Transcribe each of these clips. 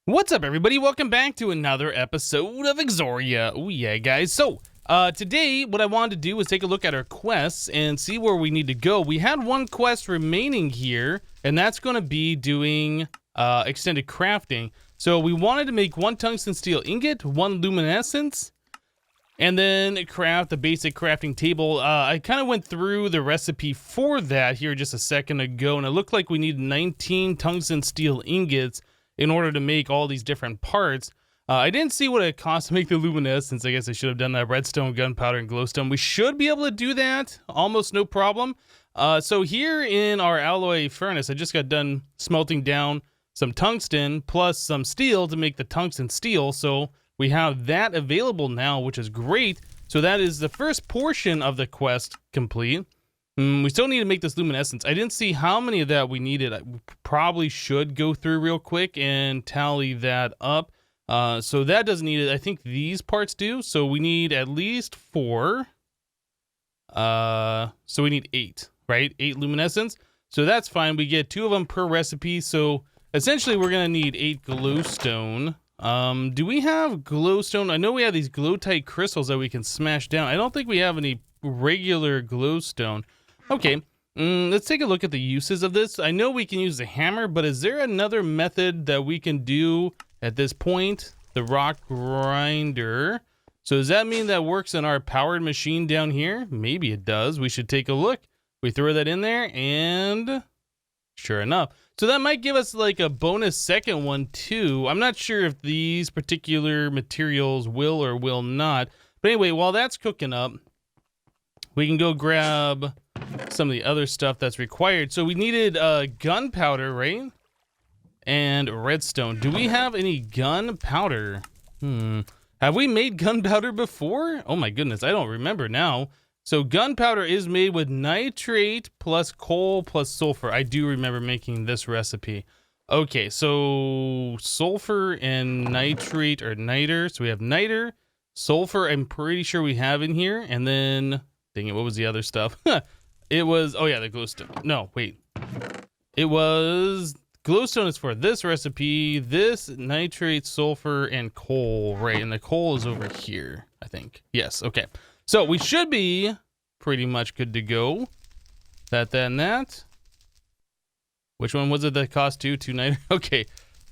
What's up, everybody? Welcome back to another episode of Exoria. Oh yeah, guys. So, today what I wanted to do was take a look at our quests and see where we need to go. We had one quest remaining here, and that's going to be doing extended crafting. So we wanted to make one tungsten steel ingot, one luminescence, and then craft the basic crafting table. I kind of went through the recipe for that here just a second ago, and it looked like we need 19 tungsten steel ingots in order to make all these different parts. I didn't see what it cost to make the luminescence. I guess I should have done that redstone, gunpowder, and glowstone. We should be able to do that almost no problem. So here in our alloy furnace, I just got done smelting down some tungsten plus some steel to make the tungsten steel. So we have that available now, which is great. So that is the first portion of the quest complete. We still need to make this luminescence. I didn't see how many of that we needed. I probably should go through real quick and tally that up. So that doesn't need it. I think these parts do. So we need at least 4. So we need 8, right? 8 luminescence. So that's fine. We get 2 of them per recipe. So essentially we're going to need 8 glowstone. Do we have glowstone? I know we have these glow-tight crystals that we can smash down. I don't think we have any regular glowstone. Okay, let's take a look at the uses of this. I know we can use the hammer, but is there another method that we can do at this point? The rock grinder. So does that mean that works in our powered machine down here? Maybe it does. We should take a look. We throw that in there and sure enough. So that might give us like a bonus second one too. I'm not sure if these particular materials will or will not. But anyway, while that's cooking up, we can go grab some of the other stuff that's required. So we needed gunpowder, right? And redstone. Do we have any gunpowder? Have we made gunpowder before? Oh my goodness, I don't remember now. So gunpowder is made with nitrate plus coal plus sulfur. I do remember making this recipe. Okay, so sulfur and nitrate or niter. So we have niter, sulfur I'm pretty sure we have in here. And then, dang it, what was the other stuff? It was, oh yeah, the glowstone. No, wait. It was, glowstone is for this recipe, this nitrate, sulfur, and coal, right? And the coal is over here, I think. Yes, okay. So we should be pretty much good to go. That, and that. Which one was it that cost 2? 2 niter? Okay.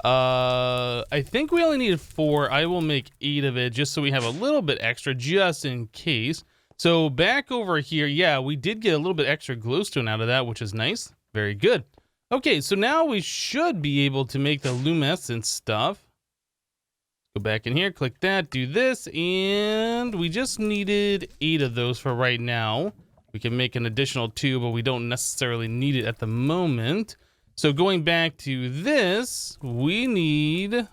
I think we only needed 4. I will make 8 of it just so we have a little bit extra just in case. So back over here, yeah, we did get a little bit extra glowstone out of that, which is nice. Very good. Okay, so now we should be able to make the luminescence stuff. Go back in here, click that, do this, and we just needed 8 of those for right now. We can make an additional 2, but we don't necessarily need it at the moment. So going back to this, we need...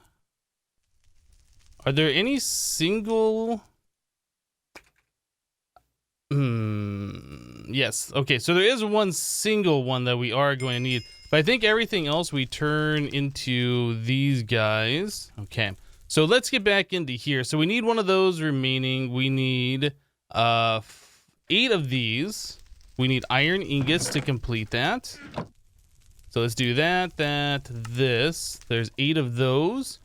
Are there any single... Yes. Okay, so there is one single one that we are going to need. But I think everything else we turn into these guys. Okay. So let's get back into here. So we need one of those remaining. We need 8 of these. We need iron ingots to complete that. So let's do that, this. There's 8 of those.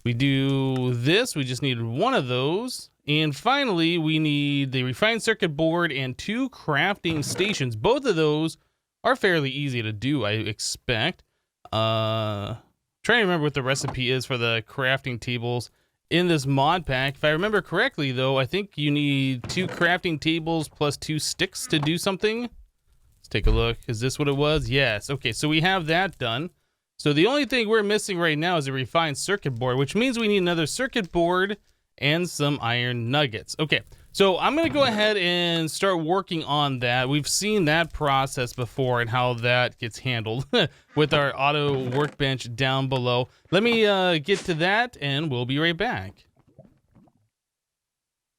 We do this. We just need 1 of those. And finally, we need the refined circuit board and 2 crafting stations. Both of those are fairly easy to do, I expect. Trying to remember what the recipe is for the crafting tables in this mod pack. If I remember correctly, though, I think you need 2 crafting tables plus 2 sticks to do something. Let's take a look. Is this what it was? Yes. Okay, so we have that done. So the only thing we're missing right now is a refined circuit board, which means we need another circuit board and some iron nuggets. Okay, so I'm gonna go ahead and start working on that. We've seen that process before and how that gets handled with our auto workbench down below. Let me get to that and we'll be right back.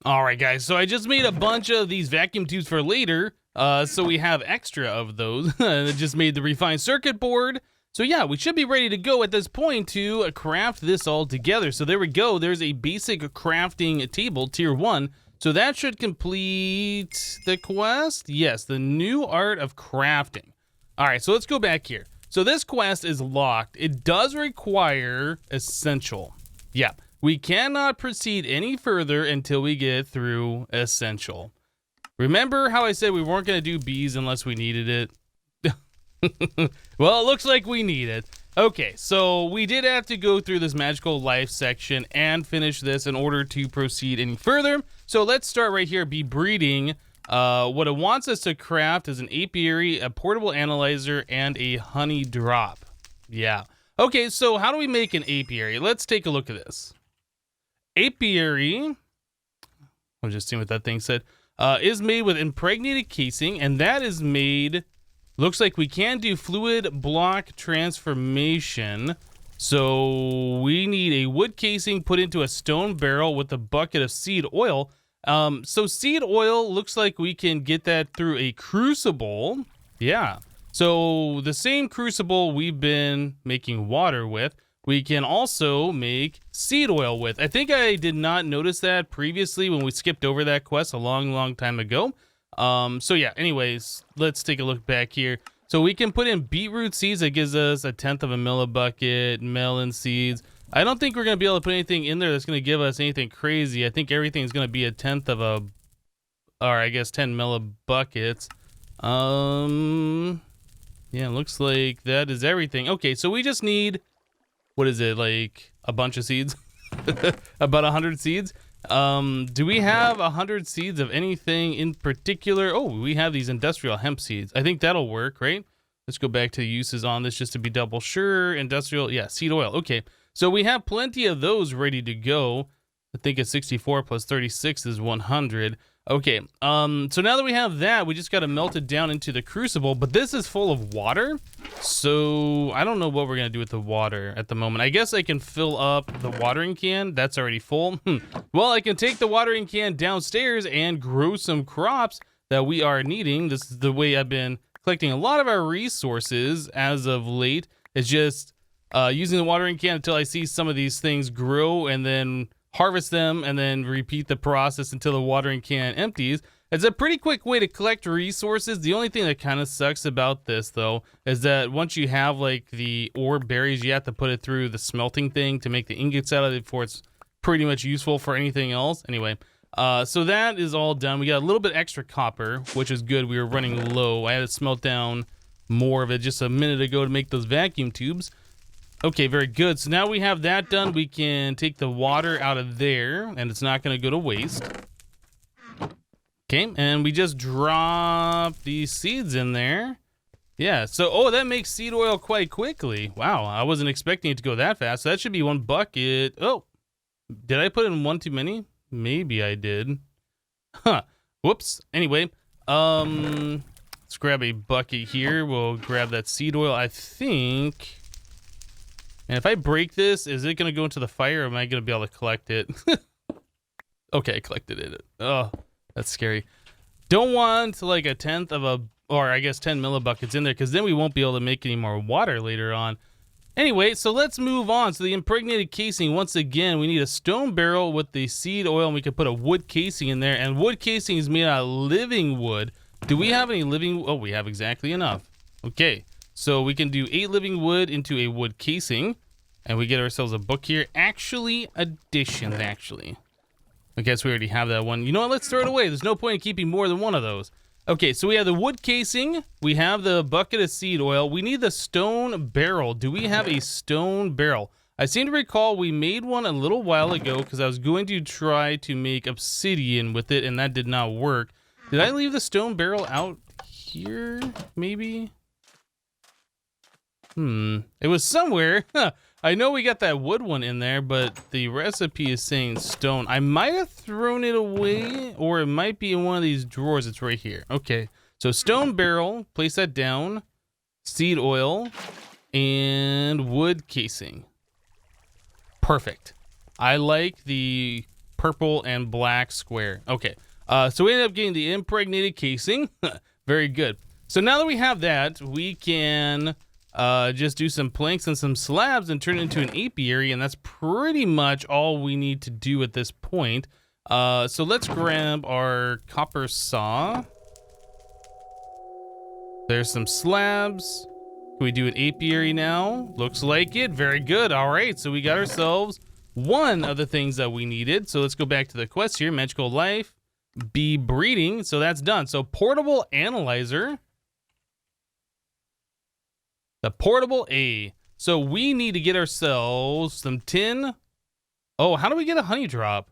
All right, guys, so I just made a bunch of these vacuum tubes for later, so we have extra of those. I just made the refined circuit board. So yeah, we should be ready to go at this point to craft this all together. So there we go. There's a basic crafting table, tier 1. So that should complete the quest. Yes, the new art of crafting. All right, so let's go back here. So this quest is locked. It does require essential. Yeah, we cannot proceed any further until we get through essential. Remember how I said we weren't going to do bees unless we needed it? Well, it looks like we need it. Okay, so we did have to go through this magical life section and finish this in order to proceed any further. So let's start right here, be breeding. What it wants us to craft is an apiary, a portable analyzer, and a honey drop. Yeah. Okay, so how do we make an apiary? Let's take a look at this. Apiary, I'm just seeing what that thing said, is made with impregnated casing, and that is made... Looks like we can do fluid block transformation. So we need a wood casing put into a stone barrel with a bucket of seed oil. So seed oil looks like we can get that through a crucible. Yeah. So the same crucible we've been making water with, we can also make seed oil with. I think I did not notice that previously when we skipped over that quest a long time ago. So yeah, anyways, let's take a look back here. So we can put in beetroot seeds. That gives us 1/10 of a millibucket, melon seeds. I don't think we're going to be able to put anything in there that's going to give us anything crazy. I think everything's going to be 1/10 of a, or I guess 10 millibuckets. Yeah, looks like that is everything. Okay, so we just need, what is it, like a bunch of seeds? About 100 seeds. Do we have 100 seeds of anything in particular? Oh, we have these industrial hemp seeds. I think that'll work, right? Let's go back to the uses on this just to be double sure. Industrial, yeah, seed oil. Okay, so we have plenty of those ready to go. I think it's 64 plus 36 is 100. Okay, so now that we have that, we just got to melt it down into the crucible, but this is full of water, so I don't know what we're going to do with the water at the moment. I guess I can fill up the watering can. That's already full. Well, I can take the watering can downstairs and grow some crops that we are needing. This is the way I've been collecting a lot of our resources as of late. It's just using the watering can until I see some of these things grow and then harvest them and then repeat the process until the watering can empties. It's a pretty quick way to collect resources. The only thing that kind of sucks about this though is that once you have like the ore berries, you have to put it through the smelting thing to make the ingots out of it before it's pretty much useful for anything else. Anyway, so that is all done. We got a little bit extra copper, which is good. We were running low. I had to smelt down more of it just a minute ago to make those vacuum tubes. Okay, very good. So now we have that done. We can take the water out of there, and it's not going to go to waste. Okay, and we just drop these seeds in there. Yeah, so, oh, that makes seed oil quite quickly. Wow, I wasn't expecting it to go that fast. So that should be 1 bucket. Oh, did I put in one too many? Maybe I did. Huh, whoops. Anyway, let's grab a bucket here. We'll grab that seed oil, I think. And if I break this, is it going to go into the fire or am I going to be able to collect it? Okay, I collected it. Oh, that's scary. Don't want like 1/10 of a, or I guess 10 millibuckets in there because then we won't be able to make any more water later on. Anyway, so let's move on. So the impregnated casing, once again, we need a stone barrel with the seed oil and we can put a wood casing in there. And wood casing is made out of living wood. Do we have any living? Oh, we have exactly enough. Okay. So we can do 8 living wood into a wood casing, and we get ourselves a book here. Actually, addition, actually. I guess we already have that one. You know what? Let's throw it away. There's no point in keeping more than one of those. Okay, so we have the wood casing. We have the bucket of seed oil. We need the stone barrel. Do we have a stone barrel? I seem to recall we made one a little while ago because I was going to try to make obsidian with it, and that did not work. Did I leave the stone barrel out here, maybe? It was somewhere. I know we got that wood one in there, but the recipe is saying stone. I might have thrown it away, or it might be in one of these drawers. It's right here. Okay, so stone barrel, place that down. Seed oil and wood casing. Perfect. I like the purple and black square. Okay, so we ended up getting the impregnated casing. Very good. So now that we have that, we can just do some planks and some slabs and turn it into an apiary, and that's pretty much all we need to do at this point. So let's grab our copper saw. There's some slabs. Can we do an apiary now? Looks like it. Very good. All right, so we got ourselves one of the things that we needed. So let's go back to the quest here. Magical life, bee breeding. So that's done. So portable analyzer. The portable A. So we need to get ourselves some tin. Oh, how do we get a honey drop?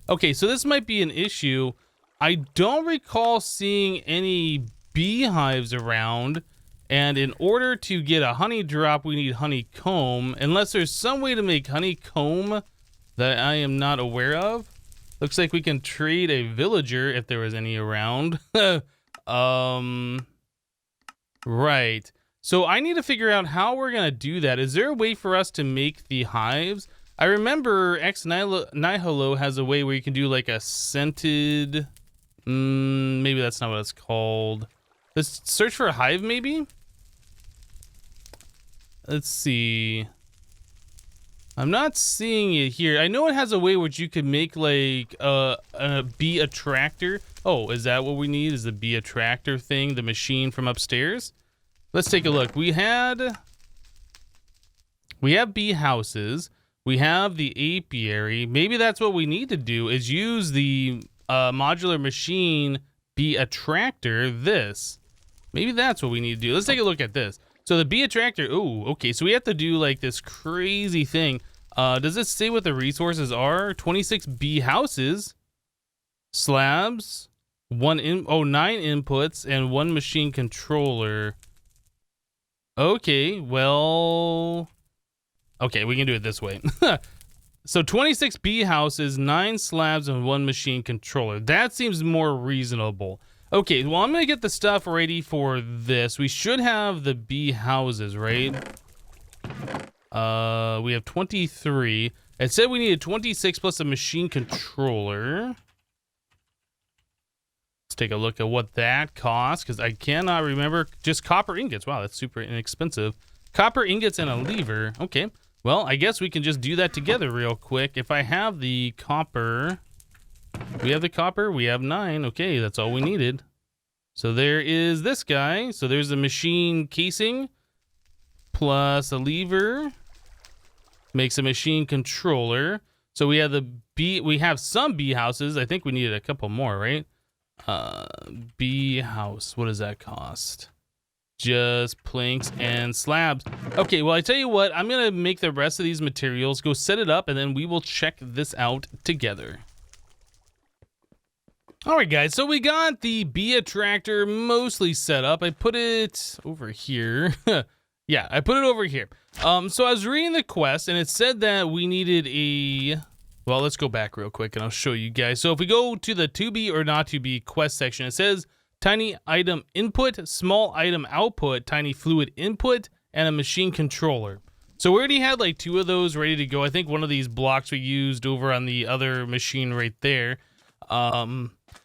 Okay, so this might be an issue. I don't recall seeing any beehives around. And in order to get a honey drop, we need honeycomb. Unless there's some way to make honeycomb that I am not aware of. Looks like we can trade a villager if there was any around. Right. So I need to figure out how we're going to do that. Is there a way for us to make the hives? I remember Ex Nihilo has a way where you can do like a scented... maybe that's not what it's called. Let's search for a hive, maybe? Let's see. I'm not seeing it here. I know it has a way which you could make like a bee attractor. Oh, is that what we need? Is the bee attractor thing, the machine from upstairs? Let's take a look. We have bee houses. We have the apiary. Maybe that's what we need to do is use the modular machine bee attractor. This. Maybe that's what we need to do. Let's take a look at this. So the bee attractor, oh, okay, so we have to do like this crazy thing. Does it say what the resources are? 26 bee houses, slabs, 9 inputs, and 1 machine controller. Okay, well, okay, we can do it this way. So 26 bee houses, 9 slabs, and 1 machine controller. That seems more reasonable. Okay, well, I'm going to get the stuff ready for this. We should have the bee houses, right? We have 23. It said we needed 26 plus a machine controller. Let's take a look at what that costs, because I cannot remember. Just copper ingots. Wow, that's super inexpensive. Copper ingots and a lever. Okay, well, I guess we can just do that together real quick. If I have the copper... We have the copper, we have 9. Okay, that's all we needed. So there is this guy. So there's the machine casing plus a lever. Makes a machine controller. So we have we have some bee houses. I think we needed a couple more, right? Bee house, what does that cost? Just planks and slabs. Okay, well, I tell you what, I'm gonna make the rest of these materials, go set it up, and then we will check this out together. All right, guys, so we got the bee attractor mostly set up. I put it over here. Yeah, I put it over here. So I was reading the quest, and it said that we needed a... Well, let's go back real quick, and I'll show you guys. So if we go to the to be or not to be quest section, it says tiny item input, small item output, tiny fluid input, and a machine controller. So we already had like 2 of those ready to go. I think one of these blocks we used over on the other machine right there.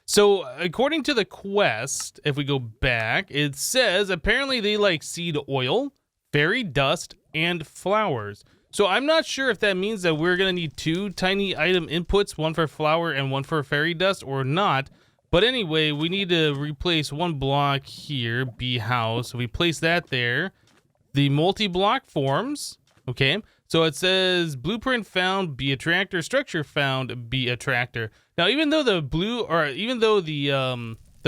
So according to the quest, if we go back, it says apparently they like seed oil, fairy dust, and flowers. So I'm not sure if that means that we're going to need 2 tiny item inputs, 1 for flower and 1 for fairy dust or not. But anyway, we need to replace 1 block here, bee house. So we place that there. The multi-block forms, okay? So it says blueprint found, bee attractor, structure found, bee attractor. Now, even though the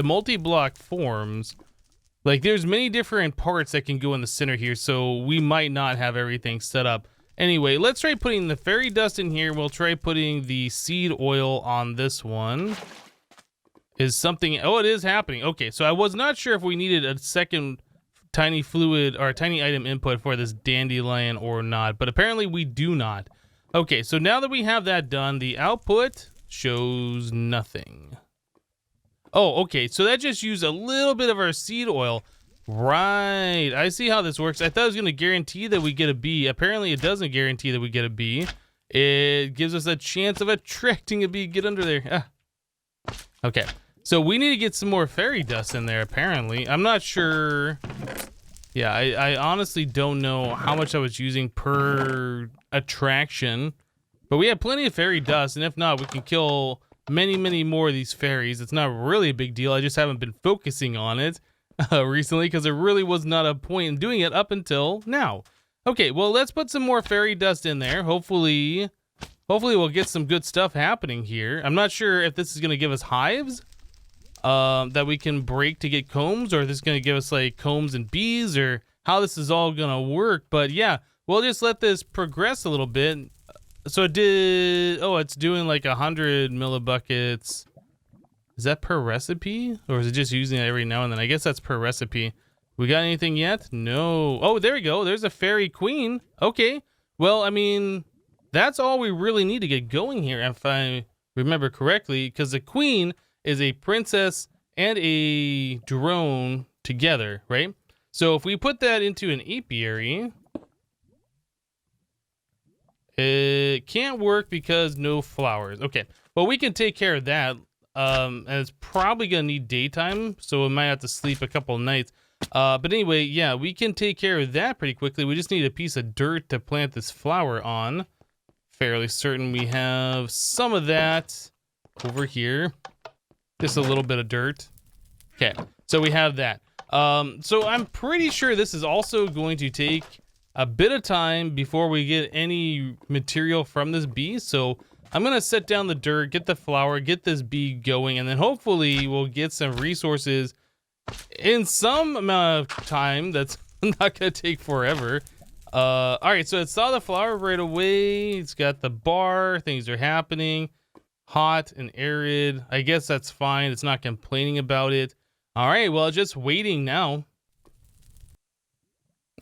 multi-block forms, like there's many different parts that can go in the center here, so we might not have everything set up. Anyway, let's try putting the fairy dust in here. We'll try putting the seed oil on this one. Is something, oh, it is happening. Okay, so I was not sure if we needed a second tiny fluid or tiny item input for this dandelion or not, but apparently we do not. Okay, so now that we have that done, the output shows nothing. Oh, okay, so that just used a little bit of our seed oil. Right, I see how this works. I thought it was going to guarantee that we get a bee. Apparently it doesn't guarantee that we get a bee. It gives us a chance of attracting a bee. Get under there. Ah. Okay, so we need to get some more fairy dust in there, apparently. I'm not sure. Yeah, I honestly don't know how much I was using per attraction. But we have plenty of fairy dust, and if not, we can kill many, many more of these fairies. It's not really a big deal. I just haven't been focusing on it. recently, because there really was not a point in doing it up until now. Okay, well, let's put some more fairy dust in there. Hopefully we'll get some good stuff happening here. I'm not sure if this is going to give us hives that we can break to get combs, or if this is going to give us like combs and bees, or how this is all going to work. But yeah, we'll just let this progress a little bit. So it did, oh, it's doing like 100 millibuckets. Is that per recipe? Or is it just using it every now and then? I guess that's per recipe. We got anything yet? No. Oh, there we go. There's a fairy queen. Okay. Well, I mean, that's all we really need to get going here, if I remember correctly, because the queen is a princess and a drone together, right? So if we put that into an apiary, it can't work because no flowers. Okay. Well, we can take care of that. And it's probably gonna need daytime, so we might have to sleep a couple of nights. But anyway, yeah, we can take care of that pretty quickly. We just need a piece of dirt to plant this flower on. Fairly certain we have some of that over here. Just a little bit of dirt. Okay, so we have that. So I'm pretty sure this is also going to take a bit of time before we get any material from this bee. So I'm gonna set down the dirt, get the flower, get this bee going, and then hopefully we'll get some resources in some amount of time. That's not gonna take forever. All right, so it saw the flower right away. It's got the bar, things are happening. Hot and arid. I guess that's fine. It's not complaining about it. All right, well, just waiting now.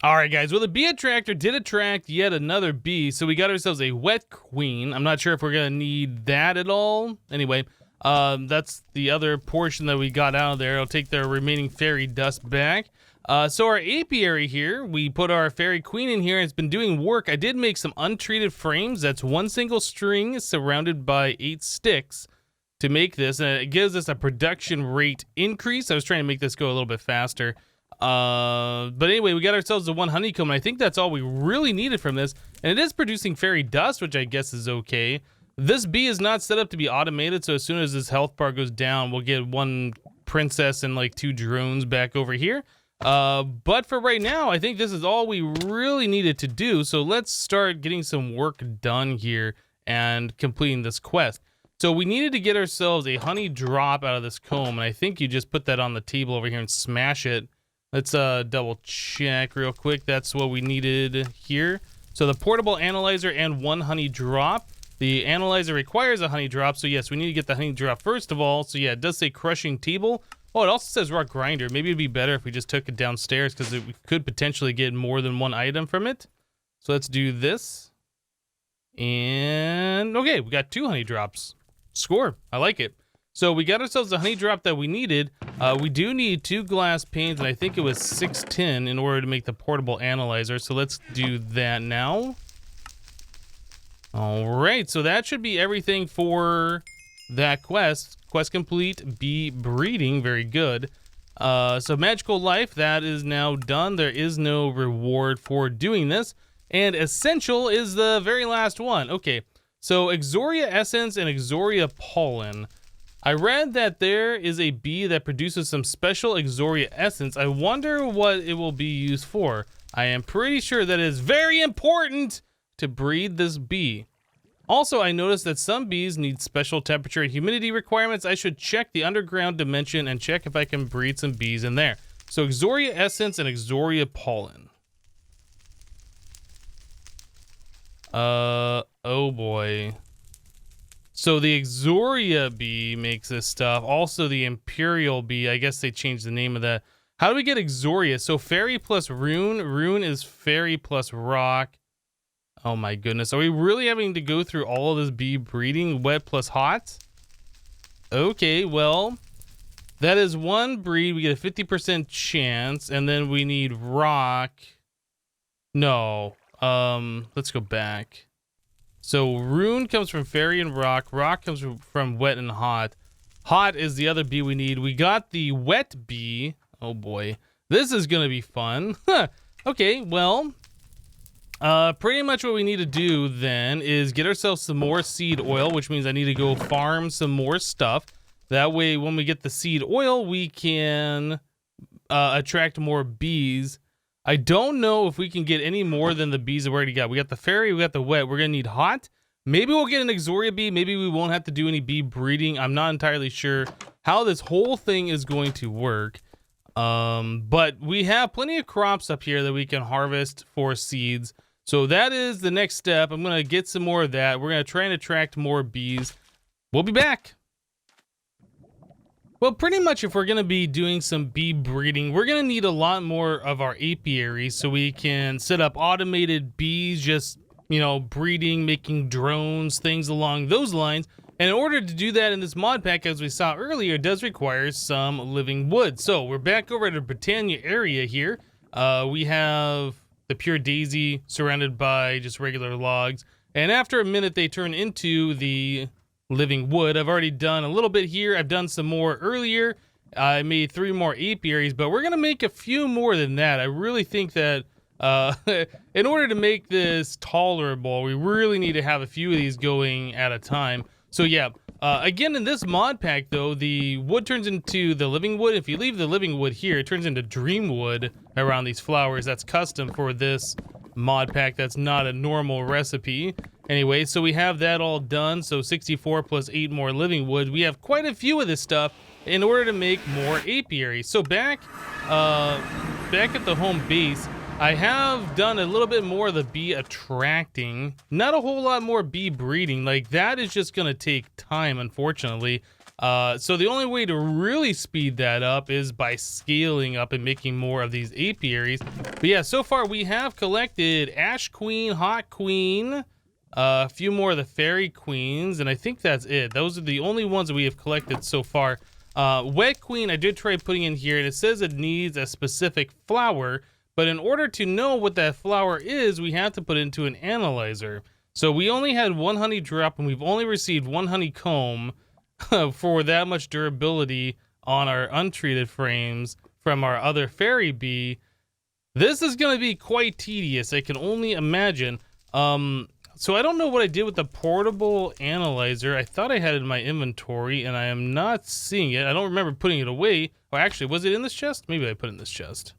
All right, guys. Well, the bee attractor did attract yet another bee, so we got ourselves a wet queen. I'm not sure if we're gonna need that at all. Anyway, that's the other portion that we got out of there. I'll take the remaining fairy dust back. So our apiary here, we put our fairy queen in here. It's been doing work. I did make some untreated frames. That's one single string surrounded by 8 sticks to make this, and it gives us a production rate increase. I was trying to make this go a little bit faster. But anyway, we got ourselves the 1 honeycomb, and I think that's all we really needed from this. And it is producing fairy dust, which I guess is okay. This bee is not set up to be automated, so as soon as this health bar goes down, we'll get 1 princess and like 2 drones back over here. But for right now, I think this is all we really needed to do. So let's start getting some work done here and completing this quest. So we needed to get ourselves a honey drop out of this comb, and I think you just put that on the table over here and smash it. Let's double check real quick. That's what we needed here. So the portable analyzer and 1 honey drop. The analyzer requires a honey drop, so yes, we need to get the honey drop first of all. So yeah, it does say crushing table. Oh, it also says rock grinder. Maybe it'd be better if we just took it downstairs, because we could potentially get more than 1 item from it. So let's do this. And okay, we got 2 honey drops. Score. I like it. So we got ourselves the honey drop that we needed. We do need 2 glass panes, and I think it was 6 tin in order to make the portable analyzer. So let's do that now. All right, so that should be everything for that quest. Quest complete, bee breeding, very good. So magical life, that is now done. There is no reward for doing this. And essential is the very last one. Okay, so Exoria essence and Exoria pollen. I read that there is a bee that produces some special Exoria essence. I wonder what it will be used for. I am pretty sure that it is very important to breed this bee. Also, I noticed that some bees need special temperature and humidity requirements. I should check the underground dimension and check if I can breed some bees in there. So Exoria essence and Exoria pollen. Oh boy. So the Exoria bee makes this stuff. Also the Imperial bee. I guess they changed the name of that. How do we get Exoria? So fairy plus rune. Rune is fairy plus rock. Oh my goodness. Are we really having to go through all of this bee breeding? Wet plus hot? Okay, well, that is 1 breed. We get a 50% chance. And then we need rock. No. Let's go back. So rune comes from fairy and rock. Rock comes from wet and hot. Hot is the other bee we need. We got the wet bee. Oh boy. This is going to be fun. Okay, well, pretty much what we need to do then is get ourselves some more seed oil, which means I need to go farm some more stuff. That way, when we get the seed oil, we can attract more bees. I don't know if we can get any more than the bees that we already got. We got the fairy, we got the wet. We're gonna need hot. Maybe we'll get an Exoria bee. Maybe we won't have to do any bee breeding. I'm not entirely sure how this whole thing is going to work. But we have plenty of crops up here that we can harvest for seeds. So that is the next step. I'm gonna get some more of that. We're gonna try and attract more bees. We'll be back. Well, pretty much if we're going to be doing some bee breeding, we're going to need a lot more of our apiary so we can set up automated bees, just, you know, breeding, making drones, things along those lines. And in order to do that in this mod pack, as we saw earlier, it does require some living wood. So we're back over at the Britannia area here. We have the pure daisy surrounded by just regular logs. And after a minute, they turn into the living wood. I've already done a little bit here. I've done some more earlier. I made 3 more apiaries, but we're gonna make a few more than that. I really think that in order to make this tolerable, we really need to have a few of these going at a time. So yeah, again, in this mod pack though, the wood turns into the living wood. If you leave the living wood here, it turns into dream wood around these flowers. That's custom for this mod pack. That's not a normal recipe. Anyway, so we have that all done. So 64 plus 8 more living wood. We have quite a few of this stuff in order to make more apiaries. So back at the home base, I have done a little bit more of the bee attracting. Not a whole lot more bee breeding. Like, that is just going to take time, unfortunately. So the only way to really speed that up is by scaling up and making more of these apiaries. But yeah, so far we have collected Ash Queen, Hot Queen, a few more of the Fairy Queens, and I think that's it. Those are the only ones that we have collected so far. Wet Queen, I did try putting in here, and it says it needs a specific flower, but in order to know what that flower is, we have to put it into an analyzer. So we only had 1 honey drop, and we've only received 1 honeycomb for that much durability on our untreated frames from our other fairy bee. This is going to be quite tedious, I can only imagine. So I don't know what I did with the portable analyzer. I thought I had it in my inventory, and I am not seeing it. I don't remember putting it away. Or actually, was it in this chest? Maybe I put it in this chest.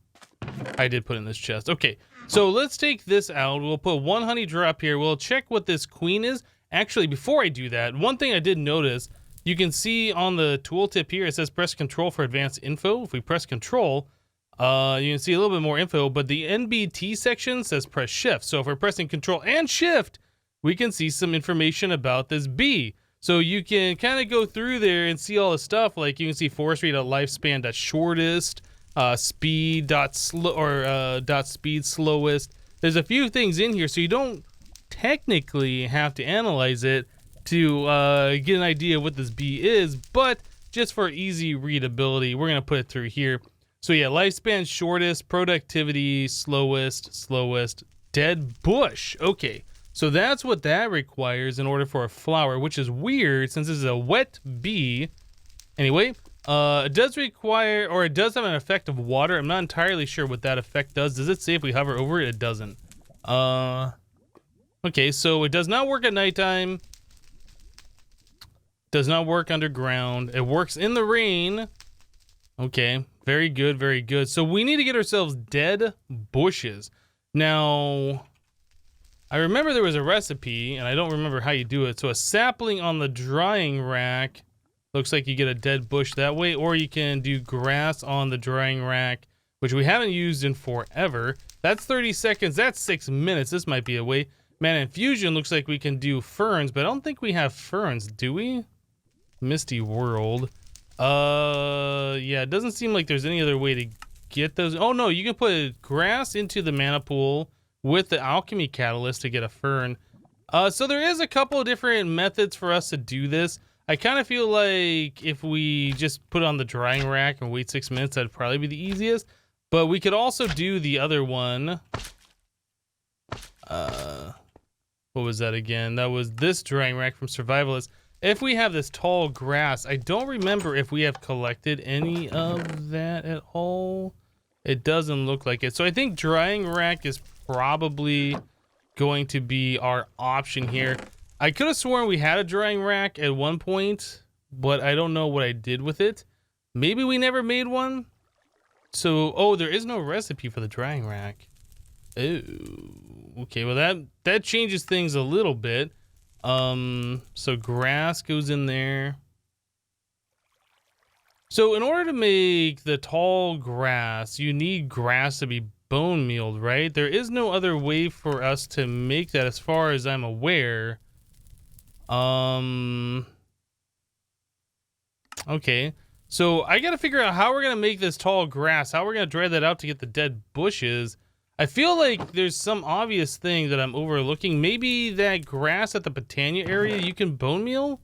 I did put it in this chest. Okay, so let's take this out. We'll put 1 honey drop here. We'll check what this queen is. Actually, before I do that, one thing I did notice, you can see on the tooltip here, it says press control for advanced info. If we press control, you can see a little bit more info, but the NBT section says press shift. So if we're pressing control and shift, we can see some information about this bee. So you can kind of go through there and see all the stuff. Like you can see forestry.lifespan.shortest, speed slowest. There's a few things in here, so you don't technically have to analyze it to get an idea of what this bee is, but just for easy readability, we're gonna put it through here. So yeah, lifespan shortest, productivity slowest, dead bush. Okay. So that's what that requires in order for a flower, which is weird since this is a wet bee. Anyway, it does require, or it does have an effect of water. I'm not entirely sure what that effect does. Does it say if we hover over it? It doesn't. Okay, so it does not work at nighttime. Does not work underground. It works in the rain. Okay, very good, very good. So we need to get ourselves dead bushes. Now, I remember there was a recipe, and I don't remember how you do it. So a sapling on the drying rack. Looks like you get a dead bush that way, or you can do grass on the drying rack, which we haven't used in forever. That's 30 seconds. That's 6 minutes. This might be a way. Man, infusion looks like we can do ferns, but I don't think we have ferns, do we? Misty World. Yeah, it doesn't seem like there's any other way to get those. Oh, no, you can put grass into the mana pool with the alchemy catalyst to get a fern. So there is a couple of different methods for us to do this. I kind of feel like if we just put it on the drying rack and wait 6 minutes, that'd probably be the easiest. But we could also do the other one. What was that again? That was this drying rack from Survivalist. If we have this tall grass, I don't remember if we have collected any of that at all. It doesn't look like it. So I think drying rack is probably going to be our option here. I could have sworn we had a drying rack at one point, but I don't know what I did with it. Maybe we never made one. So, oh, there is no recipe for the drying rack. Oh, okay. Well, that changes things a little bit. So grass goes in there. So in order to make the tall grass, you need grass to be bone mealed, right? There is no other way for us to make that as far as I'm aware. Okay. So I gotta figure out how we're gonna make this tall grass, how we're gonna dry that out to get the dead bushes. I feel like there's some obvious thing that I'm overlooking. Maybe that grass at the Botania area you can bone meal?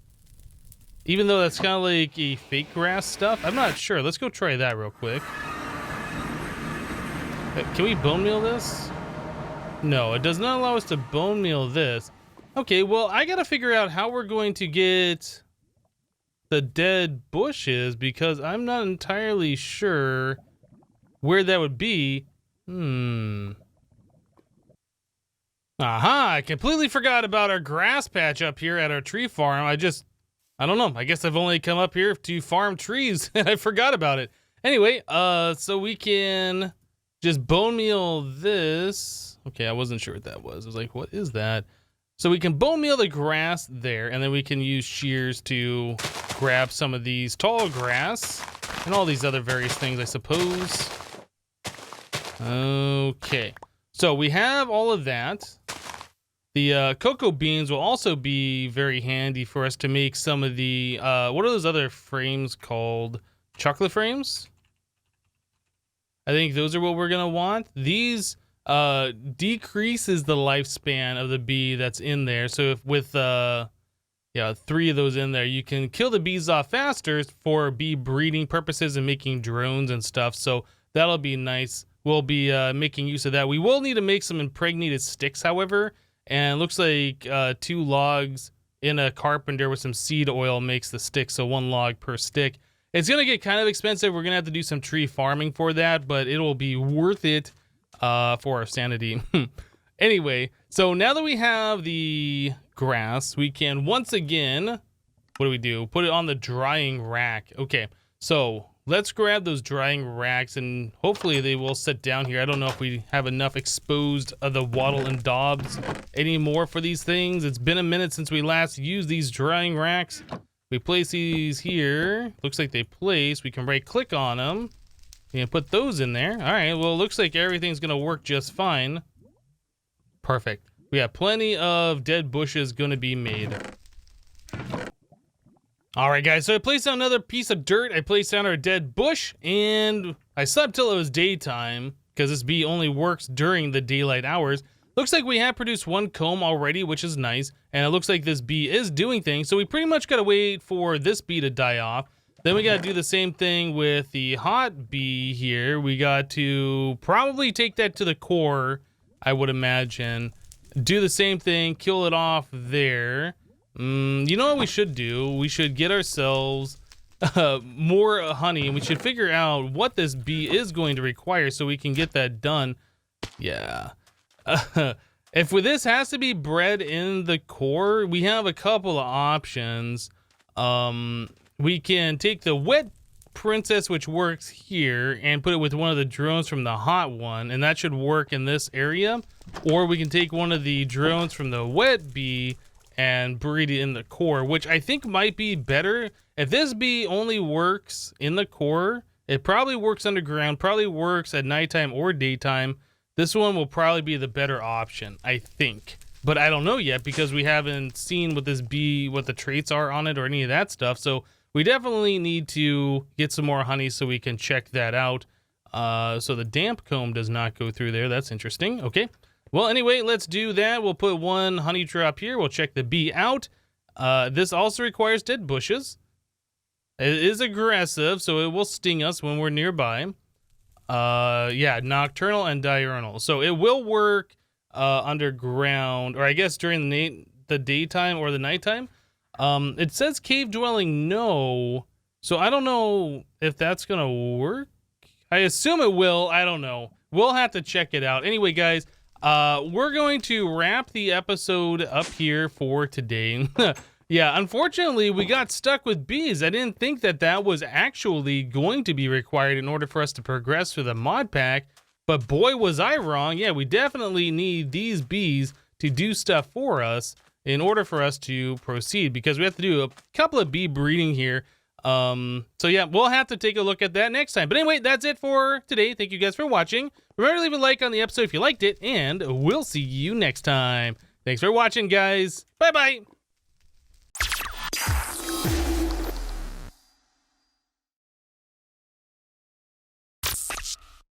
Even though that's kind of like a fake grass stuff? I'm not sure. Let's go try that real quick. Can we bone meal this? No, it does not allow us to bone meal this. Okay, well, I gotta figure out how we're going to get the dead bushes because I'm not entirely sure where that would be. Aha, I completely forgot about our grass patch up here at our tree farm. I don't know. I guess I've only come up here to farm trees and I forgot about it. Anyway, so we can just bone meal this. Okay, I wasn't sure what that was. I was like, what is that? So we can bone meal the grass there, and then we can use shears to grab some of these tall grass and all these other various things, I suppose. Okay, so we have all of that. The cocoa beans will also be very handy for us to make some of the, what are those other frames called? Chocolate frames? I think those are what we're gonna want. These decreases the lifespan of the bee that's in there. So if with 3 of those in there, you can kill the bees off faster for bee breeding purposes and making drones and stuff. So that'll be nice. We'll be making use of that. We will need to make some impregnated sticks, however, and it looks like 2 logs in a carpenter with some seed oil makes the stick, so 1 log per stick. It's gonna get kind of expensive. We're gonna have to do some tree farming for that, but it'll be worth it for our sanity. Anyway, so now that we have the grass, we can once again, what do? Put it on the drying rack. Okay, so let's grab those drying racks and hopefully they will sit down here. I don't know if we have enough exposed of the wattle and daubs anymore for these things. It's been a minute since we last used these drying racks. We place these here. Looks like they place. We can right click on them. We can put those in there. All right, well, it looks like everything's gonna work just fine. Perfect. We have plenty of dead bushes gonna be made. All right, guys, so I placed down another piece of dirt. I placed down our dead bush, and I slept till it was daytime because this bee only works during the daylight hours. Looks like we have produced 1 comb already, which is nice, and it looks like this bee is doing things, so we pretty much gotta wait for this bee to die off. Then we gotta do the same thing with the hot bee here. We got to probably take that to the core, I would imagine. Do the same thing, kill it off there. You know what we should do? We should get ourselves more honey, and we should figure out what this bee is going to require so we can get that done. Yeah. If this has to be bred in the core, we have a couple of options. We can take the wet princess, which works here, and put it with one of the drones from the hot one, and that should work in this area. Or we can take one of the drones from the wet bee and breed it in the core, which I think might be better. If this bee only works in the core, it probably works underground, probably works at nighttime or daytime. This one will probably be the better option, I think. But I don't know yet because we haven't seen what this bee, what the traits are on it or any of that stuff. So we definitely need to get some more honey so we can check that out. So the damp comb does not go through there. That's interesting. Okay. Well, anyway, let's do that. We'll put 1 honey drop here. We'll check the bee out. This also requires dead bushes. It is aggressive, so it will sting us when we're nearby. Yeah, nocturnal and diurnal. So it will work underground, or I guess during the daytime or the nighttime. It says cave dwelling no, so I don't know if that's gonna work. I assume it will. I don't know. We'll have to check it out. Anyway, guys, we're going to wrap the episode up here for today. Yeah, unfortunately, we got stuck with bees. I didn't think that that was actually going to be required in order for us to progress through the mod pack, but boy, was I wrong. Yeah, we definitely need these bees to do stuff for us in order for us to proceed, because we have to do a couple of bee breeding here. So yeah, we'll have to take a look at that next time. But anyway, that's it for today. Thank you guys for watching. Remember to leave a like on the episode if you liked it, and we'll see you next time. Thanks for watching, guys. Bye-bye.